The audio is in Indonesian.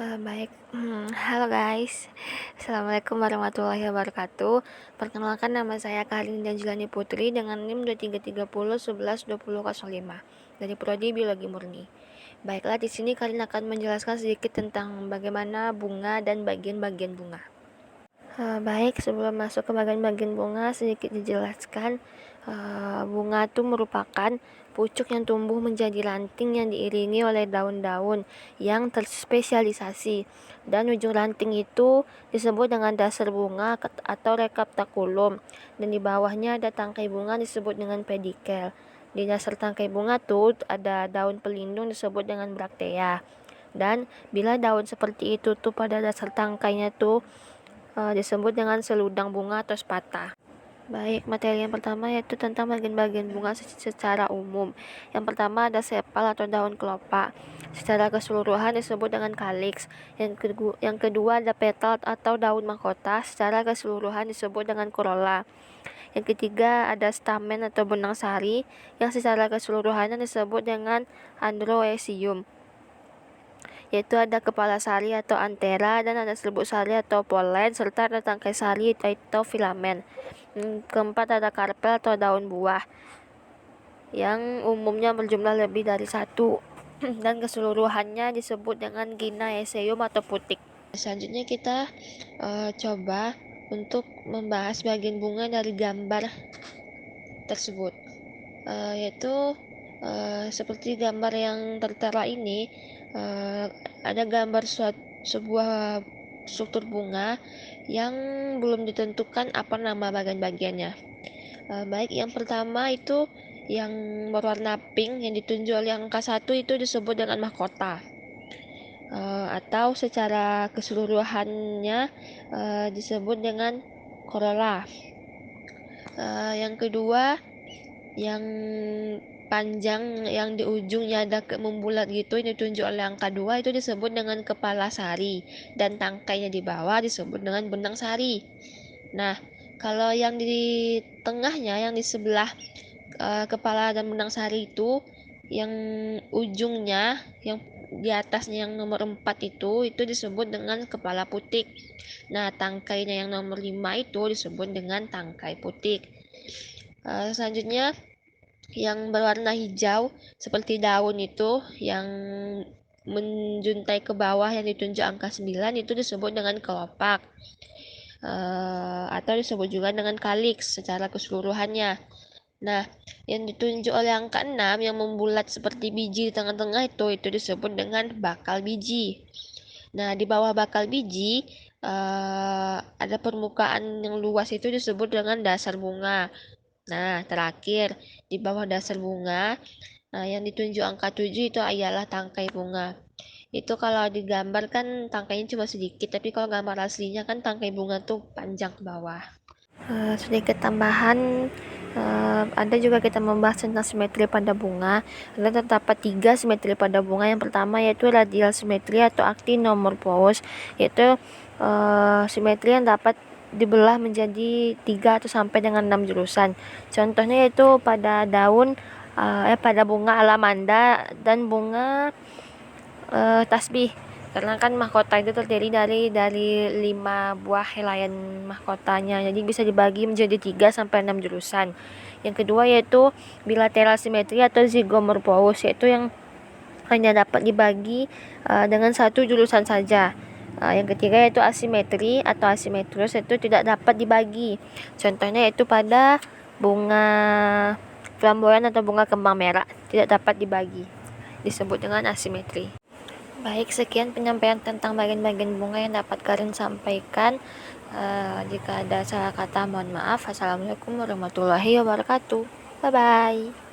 Baik, halo guys, assalamualaikum warahmatullahi wabarakatuh. Perkenalkan, nama saya Karin Danjilani Putri dengan NIM 2330112005 dari Prodi Biologi Murni. Baiklah, di sini Karin akan menjelaskan sedikit tentang bagaimana bunga dan bagian-bagian bunga. Baik, sebelum masuk ke bagian-bagian bunga, sedikit dijelaskan. Bunga itu merupakan pucuk yang tumbuh menjadi ranting yang diiringi oleh daun-daun yang terspesialisasi, dan ujung ranting itu disebut dengan dasar bunga atau rekaptakulum, dan di bawahnya ada tangkai bunga disebut dengan pedikel. Di dasar tangkai bunga tuh ada daun pelindung disebut dengan braktea, dan bila daun seperti itu tuh pada dasar tangkainya tuh disebut dengan seludang bunga atau spata. Baik, materi yang pertama yaitu tentang bagian-bagian bunga secara umum. Yang pertama ada sepal atau daun kelopak. Secara keseluruhan disebut dengan kaliks. Yang kedua ada petal atau daun mahkota. Secara keseluruhan disebut dengan corolla. Yang ketiga ada stamen atau benang sari, yang secara keseluruhannya disebut dengan androecium, yaitu ada kepala sari atau antera, dan ada serbuk sari atau polen, serta ada tangkai sari atau filamen. Keempat ada karpel atau daun buah yang umumnya berjumlah lebih dari satu dan keseluruhannya disebut dengan ginaeseum atau putik. Selanjutnya kita coba untuk membahas bagian bunga dari gambar tersebut, yaitu seperti gambar yang tertera ini. Ada gambar sebuah struktur bunga yang belum ditentukan apa nama bagian-bagiannya. Baik, yang pertama itu yang berwarna pink yang ditunjuk oleh angka 1 itu disebut dengan mahkota, atau secara keseluruhannya disebut dengan corolla. Yang kedua, yang panjang yang di ujungnya ada membulat gitu, ini ditunjuk oleh angka 2, itu disebut dengan kepala sari, dan tangkainya di bawah disebut dengan benang sari. Nah, kalau yang di tengahnya, yang di sebelah kepala dan benang sari itu, yang ujungnya, yang di atasnya yang nomor 4 itu disebut dengan kepala putik. Nah, tangkainya yang nomor 5 itu disebut dengan tangkai putik. Selanjutnya yang berwarna hijau seperti daun itu, yang menjuntai ke bawah yang ditunjuk angka 9 itu disebut dengan kelopak, atau disebut juga dengan kaliks secara keseluruhannya. Nah, yang ditunjuk oleh angka 6 yang membulat seperti biji di tengah-tengah itu disebut dengan bakal biji. Nah, di bawah bakal biji ada permukaan yang luas itu disebut dengan dasar bunga. Nah, terakhir di bawah dasar bunga, yang ditunjuk angka 7 itu adalah tangkai bunga. Itu kalau digambar kan tangkainya cuma sedikit, tapi kalau gambar aslinya kan tangkai bunga tuh panjang ke bawah. Sedikit tambahan, ada juga kita membahas tentang simetri pada bunga. Ada terdapat 3 simetri pada bunga. Yang pertama yaitu radial simetri atau actinomorphous, yaitu simetri yang dapat dibelah menjadi 3 atau sampai dengan 6 jurusan. Contohnya yaitu pada pada bunga alamanda dan bunga tasbih, karena kan mahkota itu terdiri dari 5 buah helaian mahkotanya, jadi bisa dibagi menjadi 3 sampai 6 jurusan. Yang kedua yaitu bilateral simetri atau zygomorphous, yaitu yang hanya dapat dibagi dengan 1 jurusan saja. Yang ketiga yaitu asimetri atau asimetrus, yaitu tidak dapat dibagi. Contohnya yaitu pada bunga flamboyan atau bunga kembang merah, tidak dapat dibagi, disebut dengan asimetri. Baik, sekian penyampaian tentang bagian-bagian bunga yang dapat Karin sampaikan. Jika ada salah kata mohon maaf. Assalamualaikum warahmatullahi wabarakatuh. Bye-bye.